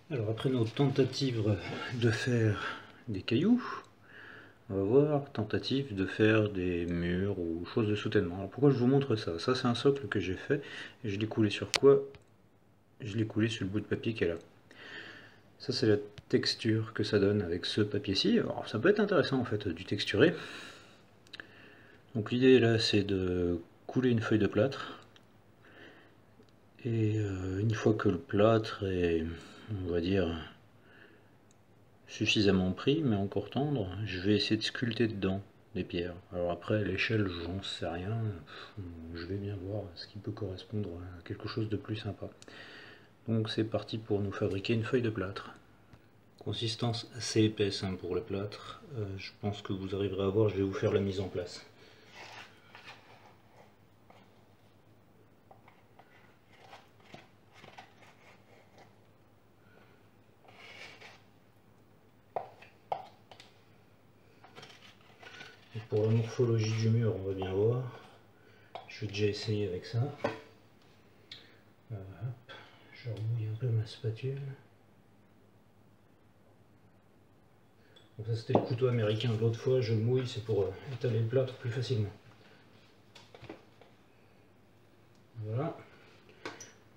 Alors après nos tentatives de faire des cailloux, on va voir tentative de faire des murs ou choses de soutènement. Alors pourquoi je vous montre ça? Ça c'est un socle que j'ai fait et je l'ai coulé sur quoi? Je l'ai coulé sur le bout de papier qui est là. Ça c'est la texture que ça donne avec ce papier-ci. Alors ça peut être intéressant en fait du texturer. Donc l'idée là c'est de couler une feuille de plâtre. Et une fois que le plâtre est, on va dire, suffisamment pris, mais encore tendre, je vais essayer de sculpter dedans des pierres. Alors après, l'échelle, j'en sais rien. Je vais bien voir ce qui peut correspondre à quelque chose de plus sympa. Donc c'est parti pour nous fabriquer une feuille de plâtre. Consistance assez épaisse hein, pour le plâtre. Je pense que vous arriverez à voir, je vais vous faire la mise en place. Et pour la morphologie du mur, on va bien voir. Je vais déjà essayer avec ça. Hop, je remouille un peu ma spatule. Donc ça c'était le couteau américain de l'autre fois, je le mouille, c'est pour étaler le plâtre plus facilement. Voilà,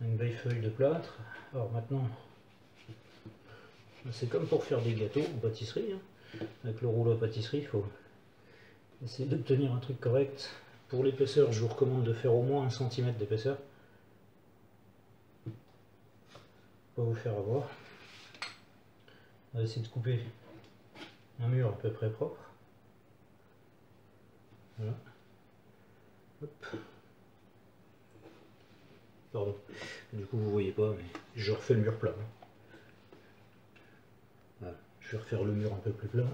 une belle feuille de plâtre. Alors maintenant, c'est comme pour faire des gâteaux en pâtisserie. Hein. Avec le rouleau à pâtisserie, il faut essayer d'obtenir un truc correct. Pour l'épaisseur, je vous recommande de faire au moins 1 cm d'épaisseur. Pas vous faire avoir. On va essayer de couper un mur à peu près propre. Voilà. Hop. Pardon. Du coup vous voyez pas, mais je refais le mur plat. Voilà. Je vais refaire le mur un peu plus plat.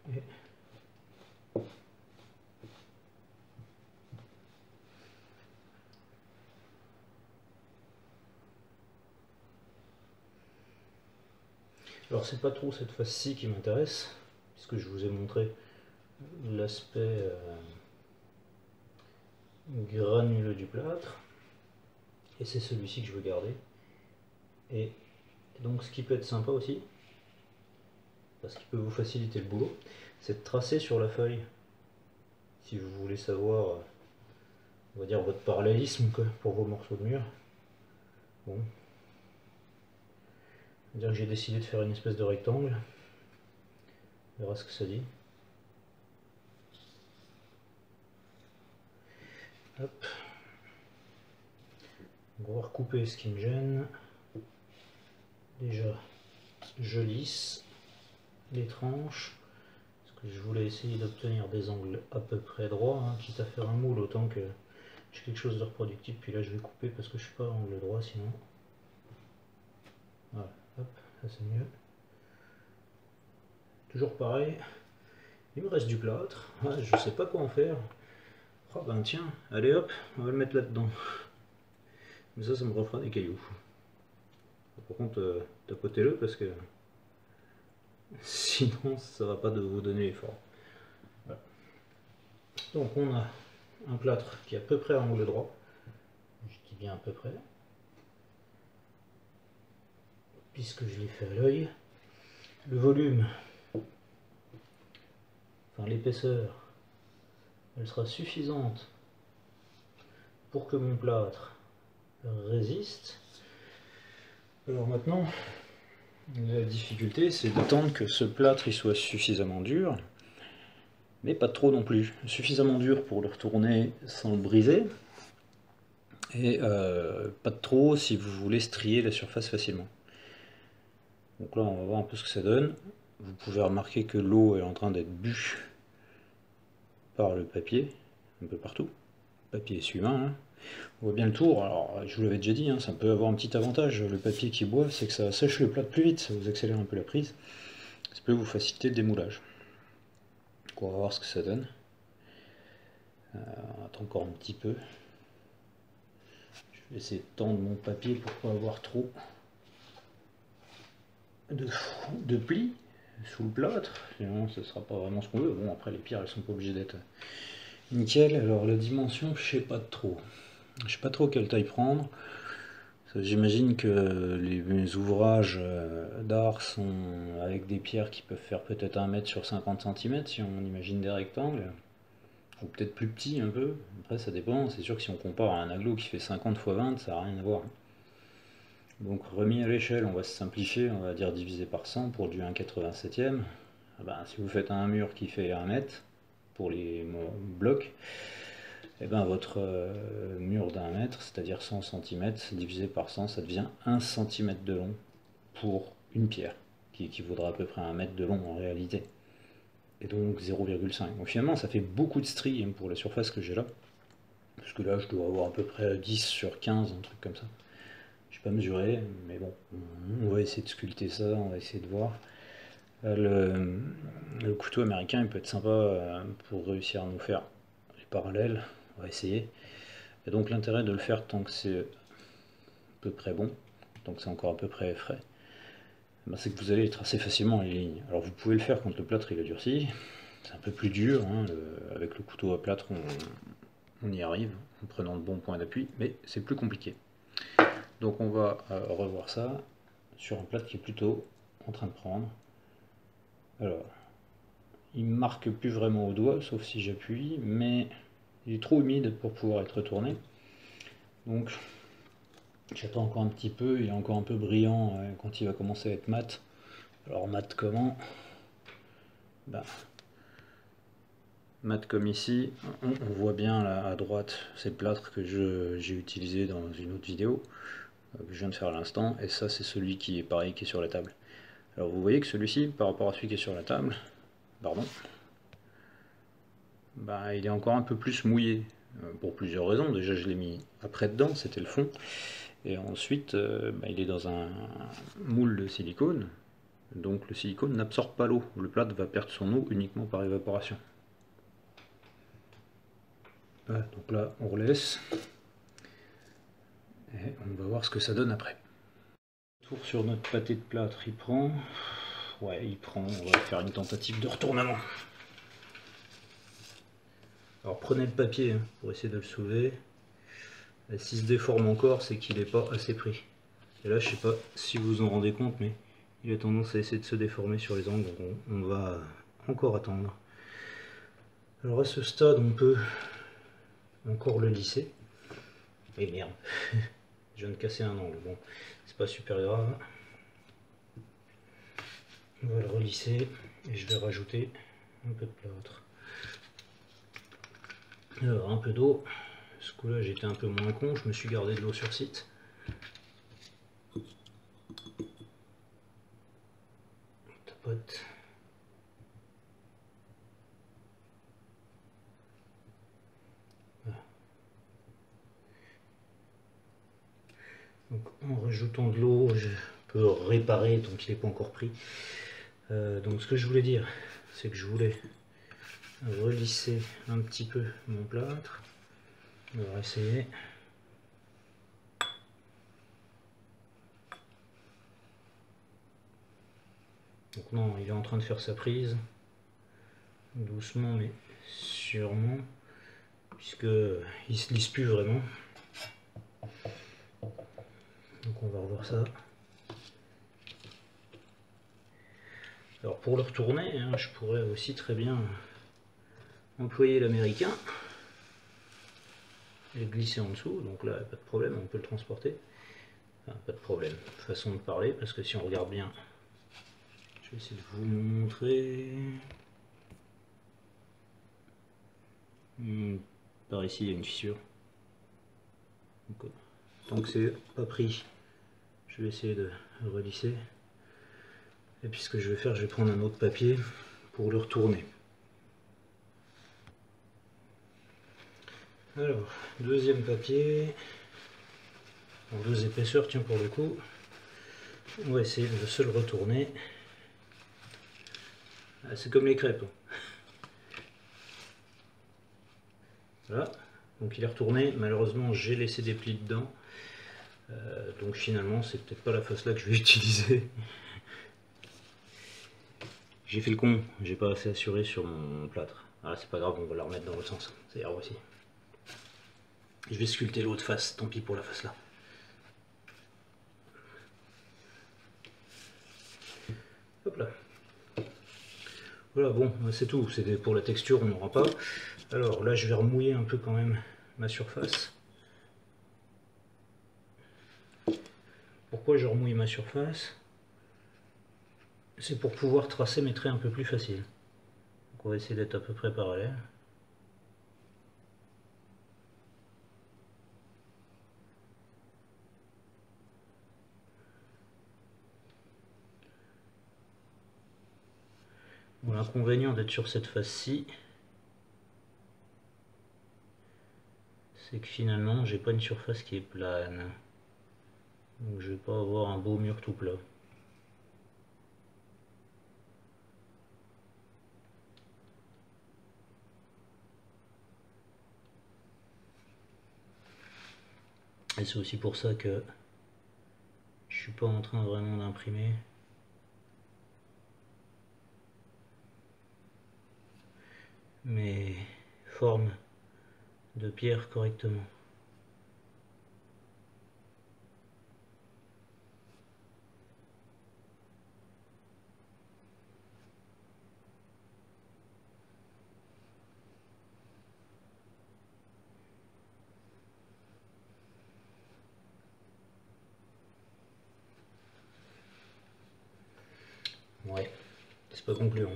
Et alors c'est pas trop cette face-ci qui m'intéresse, puisque je vous ai montré l'aspect granuleux du plâtre, et c'est celui-ci que je veux garder. Et donc ce qui peut être sympa aussi, parce qu'il peut vous faciliter le boulot, c'est de tracer sur la feuille, si vous voulez savoir, on va dire votre parallélisme quoi, pour vos morceaux de mur. Bon. Dire que j'ai décidé de faire une espèce de rectangle. On verra ce que ça dit. Hop. On va recouper ce qui me gêne. Déjà, je lisse les tranches. Parce que je voulais essayer d'obtenir des angles à peu près droits. Hein, quitte à faire un moule, autant que j'ai quelque chose de reproductible. Puis là, je vais couper parce que je ne suis pas à angle droit sinon. Voilà, hop, ça c'est mieux. Toujours pareil. Il me reste du plâtre. Ouais, je sais pas quoi en faire. Oh ben tiens, allez hop, on va le mettre là-dedans. Mais ça me refera des cailloux. Par contre, tapotez-le parce que sinon ça va pas de vous donner l'effort. Voilà. Donc on a un plâtre qui est à peu près à angle droit. Je dis bien à peu près. Puisque je l'ai fait à l'œil. Le volume, enfin l'épaisseur, elle sera suffisante pour que mon plâtre résiste. Alors maintenant, la difficulté c'est d'attendre que ce plâtre il soit suffisamment dur, mais pas trop non plus. Suffisamment dur pour le retourner sans le briser, et pas de trop si vous voulez strier la surface facilement. Donc là on va voir un peu ce que ça donne. Vous pouvez remarquer que l'eau est en train d'être bue par le papier, un peu partout. Papier essuie-main, hein. On voit bien le tour. Alors je vous l'avais déjà dit, hein, ça peut avoir un petit avantage, le papier qui boit, c'est que ça sèche le plâtre plus vite, ça vous accélère un peu la prise. Ça peut vous faciliter le démoulage. Donc on va voir ce que ça donne. Attends encore un petit peu. Je vais essayer de tendre mon papier pour pas avoir trop de plis sous le plâtre, sinon ce sera pas vraiment ce qu'on veut. Bon après les pierres elles sont pas obligées d'être nickel. Alors la dimension je sais pas trop. Je sais pas trop quelle taille prendre. J'imagine que les ouvrages d'art sont avec des pierres qui peuvent faire peut-être 1 mètre sur 50 cm si on imagine des rectangles. Ou peut-être plus petits un peu. Après ça dépend, c'est sûr que si on compare à un aglo qui fait 50 x 20, ça n'a rien à voir. Donc remis à l'échelle, on va se simplifier, on va dire divisé par 100 pour du 1/87e. Ah ben, si vous faites un mur qui fait 1 mètre pour les blocs, et ben votre mur d'1 mètre, c'est-à-dire 100 cm, divisé par 100, ça devient 1 cm de long pour une pierre, qui équivaudra à peu près à 1 mètre de long en réalité. Et donc 0,5. Donc finalement ça fait beaucoup de stries pour la surface que j'ai là. Parce que là je dois avoir à peu près 10 sur 15, un truc comme ça. Je n'ai pas mesuré, mais bon, on va essayer de sculpter ça, on va essayer de voir. Le couteau américain il peut être sympa pour réussir à nous faire les parallèles, on va essayer. Et donc l'intérêt de le faire tant que c'est à peu près bon, tant que c'est encore à peu près frais, c'est que vous allez tracer facilement les lignes. Alors vous pouvez le faire quand le plâtre il a durci, c'est un peu plus dur, hein, avec le couteau à plâtre on y arrive en prenant le bon point d'appui, mais c'est plus compliqué. Donc on va revoir ça sur un plâtre qui est plutôt en train de prendre. Alors, il ne marque plus vraiment au doigt, sauf si j'appuie, mais il est trop humide pour pouvoir être tourné. Donc j'attends encore un petit peu, il est encore un peu brillant quand il va commencer à être mat. Alors mat comment? Ben, mat comme ici, on voit bien là à droite, c'est le plâtre que j'ai utilisé dans une autre vidéo que je viens de faire à l'instant, et ça c'est celui qui est pareil, qui est sur la table. Alors vous voyez que celui-ci, par rapport à celui qui est sur la table, pardon, bah, il est encore un peu plus mouillé, pour plusieurs raisons. Déjà je l'ai mis après dedans, c'était le fond, et ensuite bah, il est dans un moule de silicone, donc le silicone n'absorbe pas l'eau, le plâtre va perdre son eau uniquement par évaporation. Voilà, donc là on relaisse, et on va voir ce que ça donne après. Tour sur notre pâté de plâtre, il prend, ouais il prend, on va faire une tentative de retournement. Alors prenez le papier hein, pour essayer de le soulever. S'il se déforme encore, c'est qu'il n'est pas assez pris. Et là, je sais pas si vous vous en rendez compte, mais il a tendance à essayer de se déformer sur les angles. Donc on va encore attendre. Alors à ce stade, on peut encore le lisser. Et merde, je viens de casser un angle. Bon, c'est pas super grave. On va le relisser et je vais rajouter un peu de plâtre. Alors un peu d'eau. Ce coup-là, j'étais un peu moins con, je me suis gardé de l'eau sur site. On tapote. Voilà. Donc, en rajoutant de l'eau, je peux réparer tant qu'il n'est pas encore pris. Donc ce que je voulais dire, c'est que je voulais relisser un petit peu mon plâtre. On va essayer. Donc non, il est en train de faire sa prise, doucement mais sûrement, puisque il se lisse plus vraiment. Donc on va revoir ça. Alors pour le retourner, hein, je pourrais aussi très bien employer l'américain et le glisser en dessous, donc là pas de problème, on peut le transporter. Enfin, pas de problème, façon de parler, parce que si on regarde bien, je vais essayer de vous montrer. Par ici il y a une fissure. Donc, tant que c'est pas pris, je vais essayer de relisser. Et puis ce que je vais faire, je vais prendre un autre papier pour le retourner. Alors, deuxième papier, en 2 épaisseurs, tiens pour le coup. On va essayer de se le retourner. Ah, c'est comme les crêpes. Voilà, donc il est retourné. Malheureusement, j'ai laissé des plis dedans. Donc finalement, c'est peut-être pas la face là que je vais utiliser. J'ai fait le con, j'ai pas assez assuré sur mon plâtre. Ah, c'est pas grave, on va la remettre dans l'autre sens. Ça ira aussi. Je vais sculpter l'autre face, tant pis pour la face là. Hop là. Voilà, bon, c'est tout. C'était pour la texture, on n'aura pas. Alors là, je vais remouiller un peu quand même ma surface. Pourquoi je remouille ma surface? C'est pour pouvoir tracer mes traits un peu plus faciles. Donc on va essayer d'être à peu près parallèle. Bon, l'inconvénient d'être sur cette face-ci, c'est que finalement j'ai pas une surface qui est plane. Donc je vais pas avoir un beau mur tout plat. Et c'est aussi pour ça que je suis pas en train vraiment d'imprimer. Mes formes de pierre correctement. Ouais, c'est pas concluant.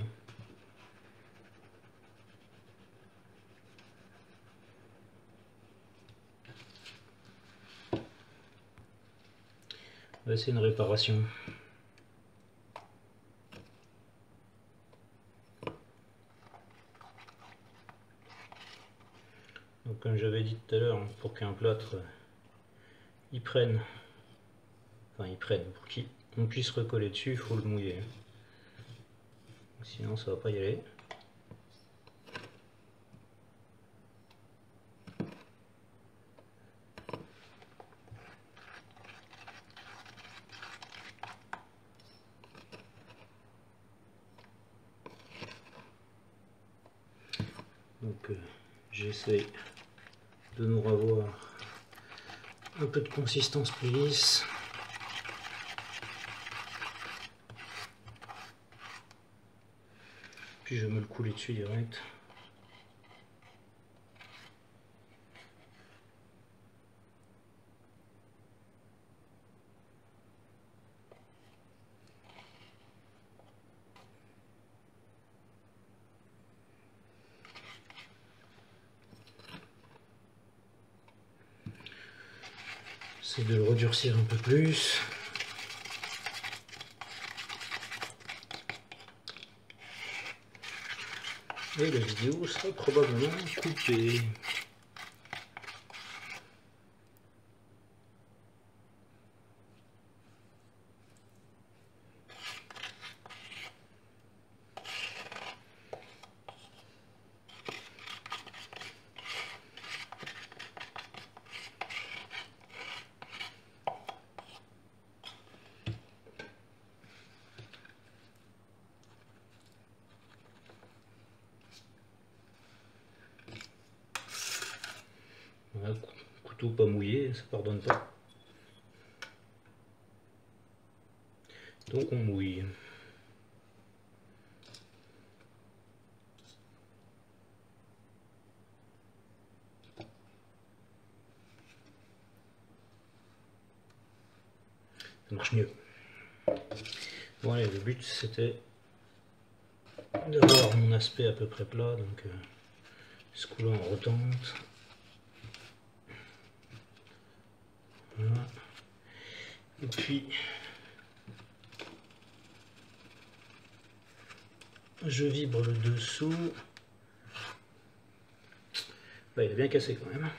Ouais, c'est une réparation. Donc comme j'avais dit tout à l'heure, pour qu'un plâtre y prenne, pour qu'on puisse recoller dessus, il faut le mouiller. Sinon ça va pas y aller. Donc j'essaye de nous revoir un peu de consistance plus lisse. Puis je vais me le couler dessus direct. C'est de le redurcir un peu plus. Et la vidéo sera probablement coupée. Voilà, couteau pas mouillé, ça pardonne pas. Donc on mouille. Ça marche mieux. Bon allez, le but c'était d'avoir mon aspect à peu près plat, donc ce coup-là on retente. Voilà. Et puis je vibre le dessous. Bah, il est bien cassé quand même.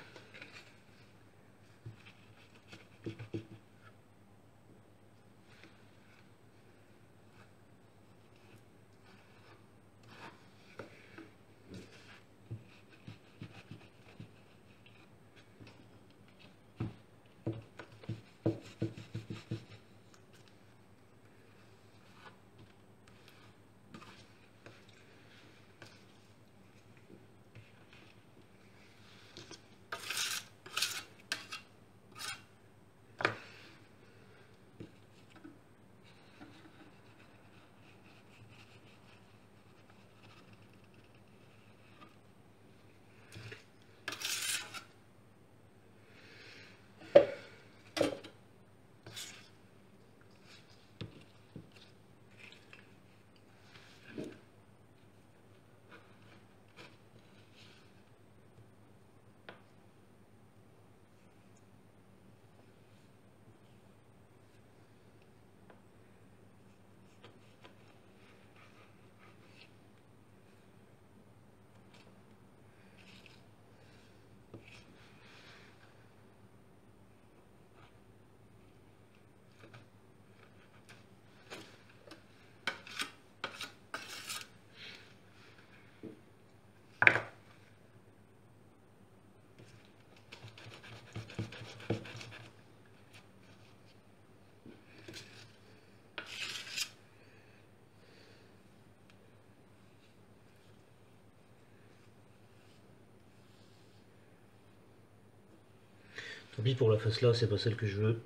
Tant pis pour la face là, c'est pas celle que je veux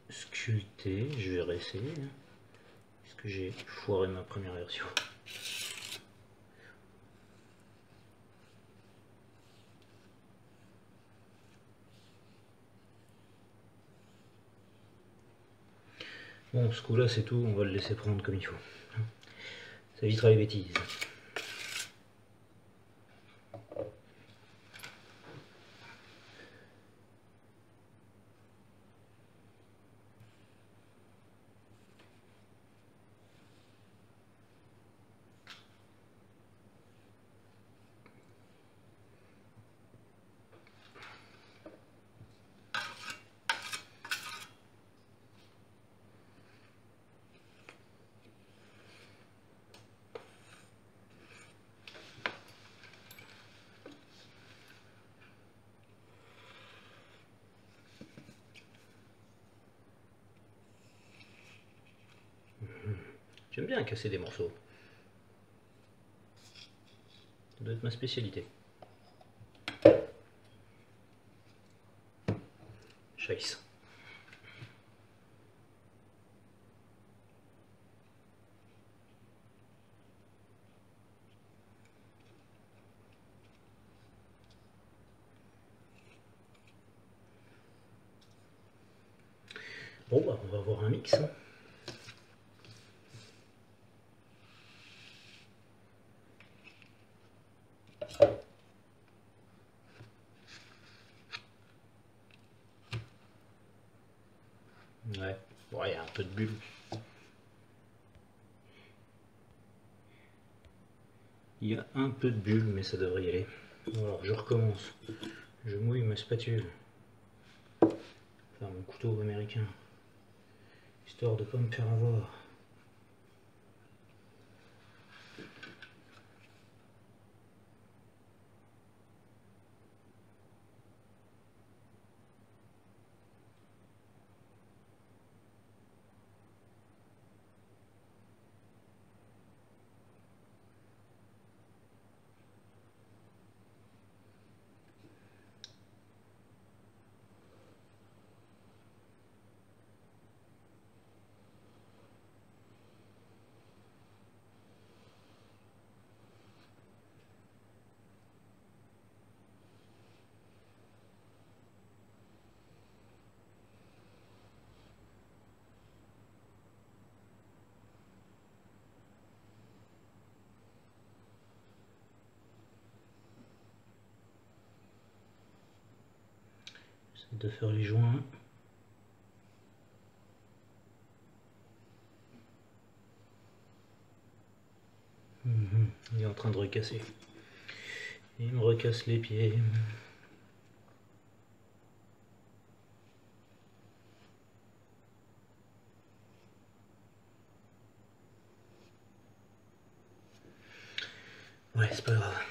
sculpter. Je vais réessayer, puisque j'ai foiré ma première version. Bon, ce coup là c'est tout, on va le laisser prendre comme il faut. Ça évitera les bêtises. J'aime bien casser des morceaux. Ça doit être ma spécialité. Scheiße. Bon bah on va avoir un mix. Ouais, il y a un peu de bulle. Il y a un peu de bulle, mais ça devrait y aller. Alors je recommence. Je mouille ma spatule. Enfin mon couteau américain. Histoire de ne pas me faire avoir. J'essaie de faire les joints. Il est en train de recasser. Il me recasse les pieds. Ouais, c'est pas grave.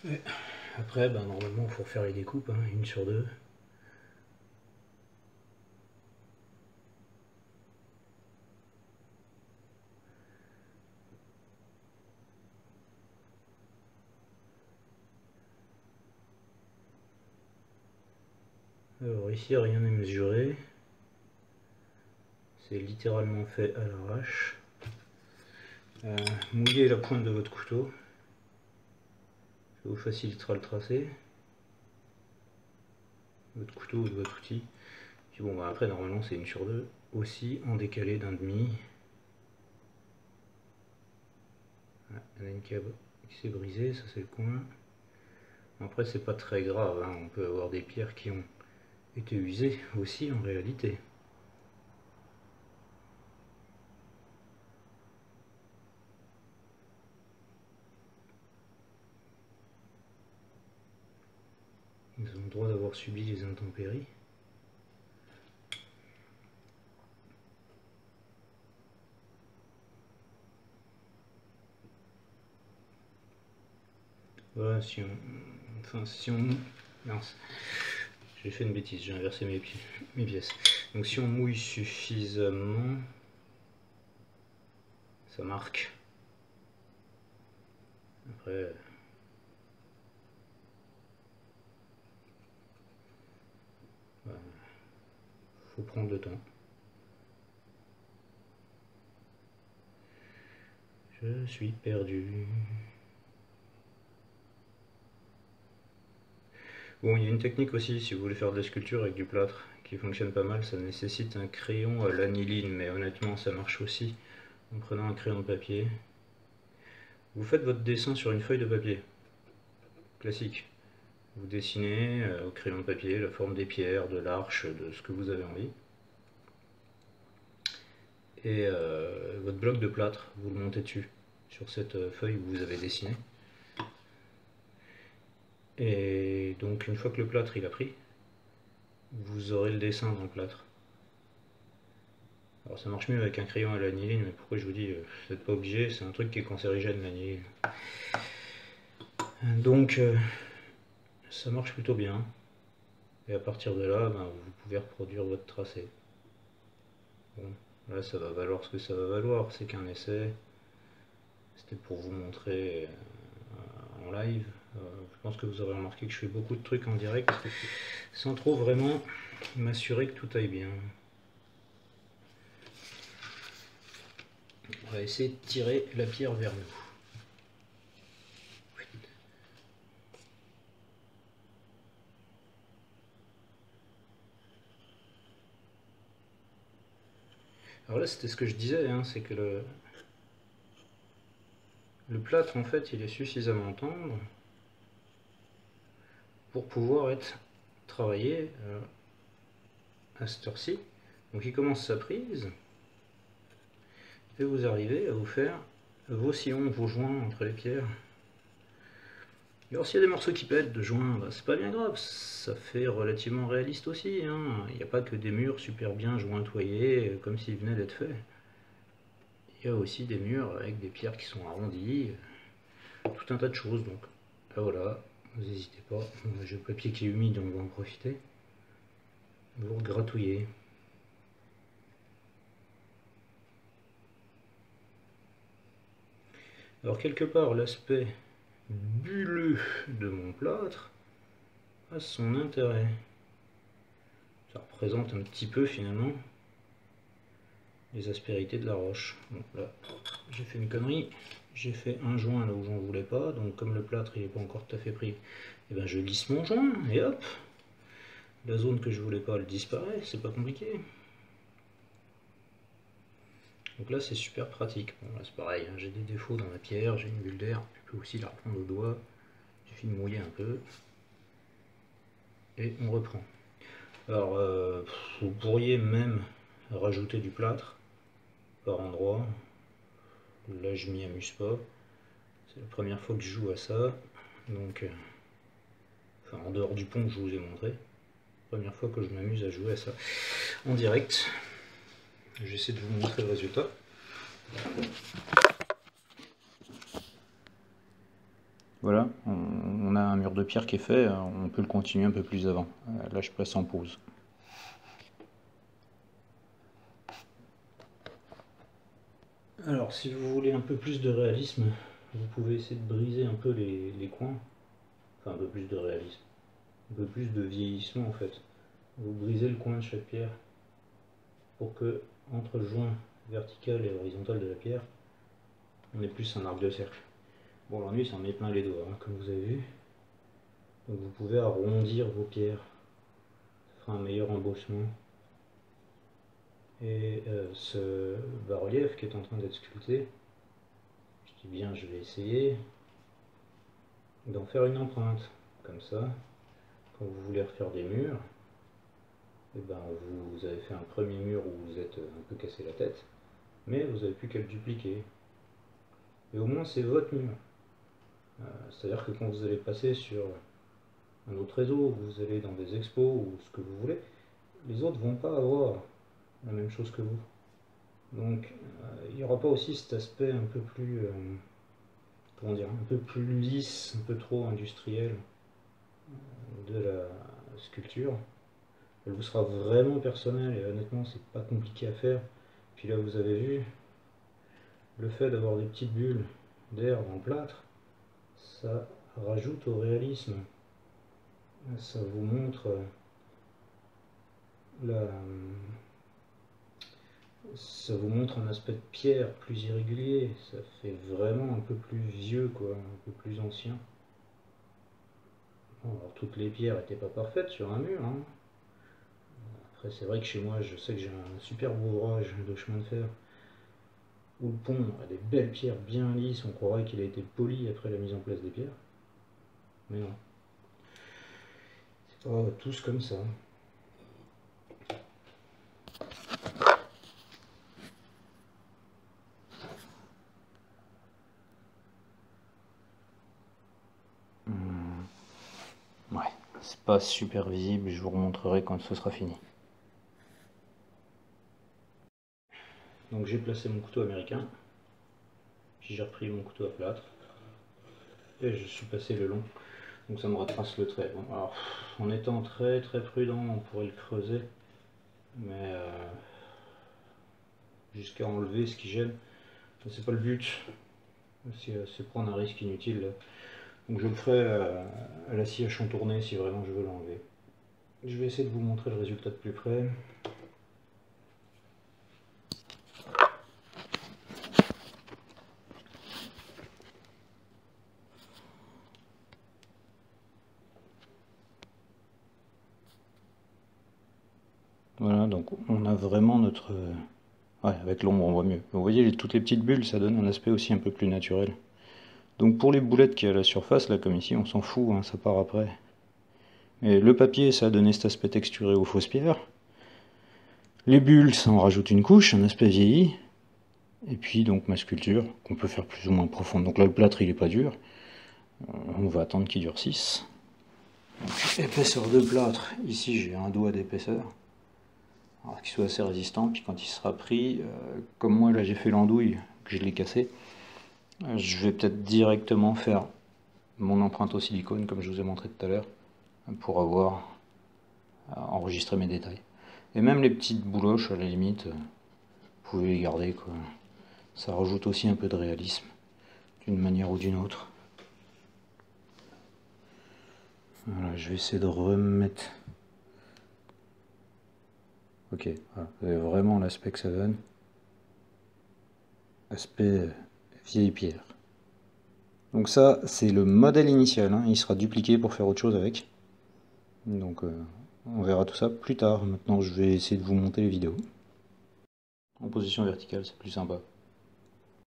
Et après, ben, normalement, il faut faire les découpes, hein, une sur deux. Alors ici, rien n'est mesuré. C'est littéralement fait à l'arrache. Mouillez la pointe de votre couteau. Ça vous facilitera le tracé. Votre couteau ou de votre outil. Puis bon, bah après, normalement, c'est une sur deux. Aussi en décalé d'un demi. Voilà, il y en a une qui s'est brisée, ça c'est le coin. Après, c'est pas très grave, hein. On peut avoir des pierres qui ont été usées aussi en réalité. Ils ont le droit d'avoir subi les intempéries. Voilà, si on... Mince, j'ai fait une bêtise, j'ai inversé mes pièces. Donc si on mouille suffisamment, ça marque. Après, faut prendre le temps. Je suis perdu. Bon, il y a une technique aussi, si vous voulez faire de la sculpture avec du plâtre, qui fonctionne pas mal. Ça nécessite un crayon à l'aniline, mais honnêtement, ça marche aussi en prenant un crayon de papier. Vous faites votre dessin sur une feuille de papier, classique. Vous dessinez au crayon de papier la forme des pierres, de l'arche, de ce que vous avez envie. Et votre bloc de plâtre, vous le montez dessus, sur cette feuille où vous avez dessiné. Et donc une fois que le plâtre il a pris, vous aurez le dessin dans le plâtre. Alors ça marche mieux avec un crayon à l'aniline, mais pourquoi je vous dis, vous n'êtes pas obligé, c'est un truc qui est cancérigène l'aniline. Donc ça marche plutôt bien. Et à partir de là, ben, vous pouvez reproduire votre tracé. Bon, là ça va valoir ce que ça va valoir, c'est qu'un essai. C'était pour vous montrer en live. Je pense que vous aurez remarqué que je fais beaucoup de trucs en direct sans trop vraiment m'assurer que tout aille bien. On va essayer de tirer la pierre vers nous. Alors là c'était ce que je disais, hein, c'est que le plâtre en fait il est suffisamment tendre pour pouvoir être travaillé à cette heure-ci. Donc il commence sa prise et vous arrivez à vous faire vos sillons, vos joints entre les pierres. Alors s'il y a des morceaux qui pètent de joints, bah, c'est pas bien grave, ça fait relativement réaliste aussi, hein. Il n'y a pas que des murs super bien jointoyés comme s'ils venaient d'être faits. Il y a aussi des murs avec des pierres qui sont arrondies, tout un tas de choses. Donc là voilà, vous n'hésitez pas, j'ai le papier qui est humide, on va en profiter. Vous gratouillez. Alors quelque part l'aspect bulleux de mon plâtre a son intérêt. Ça représente un petit peu finalement les aspérités de la roche. Donc là, j'ai fait une connerie, j'ai fait un joint là où j'en voulais pas, donc comme le plâtre il n'est pas encore tout à fait pris, et ben je lisse mon joint et hop, la zone que je voulais pas elle disparaît, c'est pas compliqué. Donc là c'est super pratique. Bon là c'est pareil, hein, j'ai des défauts dans la pierre, j'ai une bulle d'air, je peux aussi la reprendre au doigt, il suffit de mouiller un peu et on reprend. Alors vous pourriez même rajouter du plâtre par endroit. Là je m'y amuse pas, c'est la première fois que je joue à ça, donc enfin en dehors du pont que je vous ai montré, première fois que je m'amuse à jouer à ça en direct. J'essaie de vous montrer le résultat. Voilà, on a un mur de pierre qui est fait, on peut le continuer un peu plus avant. Là je passe en pause. Alors si vous voulez un peu plus de réalisme, vous pouvez essayer de briser un peu les coins. Enfin un peu plus de réalisme, un peu plus de vieillissement en fait. Vous brisez le coin de chaque pierre pour que entre le joint vertical et horizontal de la pierre, on ait plus un arc de cercle. Bon l'ennui ça en met plein les doigts, hein, comme vous avez vu. Donc vous pouvez arrondir vos pierres, ça fera un meilleur embossement. Et ce bas-relief qui est en train d'être sculpté, je dis bien je vais essayer d'en faire une empreinte, comme ça, quand vous voulez refaire des murs, et ben vous avez fait un premier mur où vous êtes un peu cassé la tête, mais vous n'avez plus qu'à le dupliquer. Et au moins c'est votre mur. C'est-à-dire que quand vous allez passer sur un autre réseau, vous allez dans des expos ou ce que vous voulez, les autres vont pas avoir la même chose que vous. Donc il n'y aura pas aussi cet aspect un peu plus, comment dire, un peu plus lisse, un peu trop industriel de la sculpture. Elle vous sera vraiment personnelle et honnêtement c'est pas compliqué à faire. Puis là vous avez vu, le fait d'avoir des petites bulles d'air dans le plâtre, ça rajoute au réalisme. Ça vous montre ça vous montre un aspect de pierre plus irrégulier, ça fait vraiment un peu plus vieux, quoi, un peu plus ancien. Bon, alors toutes les pierres n'étaient pas parfaites sur un mur, hein. Après c'est vrai que chez moi je sais que j'ai un superbe ouvrage de chemin de fer où le pont a des belles pierres bien lisses, on croirait qu'il a été poli après la mise en place des pierres. Mais non. C'est pas tous comme ça. Ouais, c'est pas super visible, je vous remontrerai quand ce sera fini. Donc j'ai placé mon couteau américain, puis j'ai repris mon couteau à plâtre, et je suis passé le long, donc ça me retrace le trait. Bon, alors, en étant très prudent, on pourrait le creuser, mais jusqu'à enlever ce qui gêne, c'est pas le but, c'est prendre un risque inutile là. Donc je le ferai à la scie à chantourner si vraiment je veux l'enlever. Je vais essayer de vous montrer le résultat de plus près. Voilà, donc on a vraiment notre... Ouais, avec l'ombre on voit mieux. Vous voyez toutes les petites bulles, ça donne un aspect aussi un peu plus naturel. Donc pour les boulettes qui est à la surface, là comme ici, on s'en fout, hein, ça part après. Et le papier, ça a donné cet aspect texturé aux fausses pierres. Les bulles, ça en rajoute une couche, un aspect vieilli. Et puis donc ma sculpture, qu'on peut faire plus ou moins profonde. Donc là le plâtre il est pas dur. On va attendre qu'il durcisse. Donc, épaisseur de plâtre, ici j'ai un doigt d'épaisseur. Alors qu'il soit assez résistant, puis quand il sera pris, comme moi là j'ai fait l'andouille, que je l'ai cassé, je vais peut-être directement faire mon empreinte au silicone comme je vous ai montré tout à l'heure, pour avoir enregistré mes détails. Et même les petites bouloches à la limite, vous pouvez les garder, quoi. Ça rajoute aussi un peu de réalisme, d'une manière ou d'une autre. Voilà, je vais essayer de remettre... Ok, voilà, vous avez vraiment l'aspect que ça donne. Aspect vieille pierre. Donc ça, c'est le modèle initial, hein. Il sera dupliqué pour faire autre chose avec. Donc on verra tout ça plus tard. Maintenant, je vais essayer de vous monter les vidéos. En position verticale, c'est plus sympa.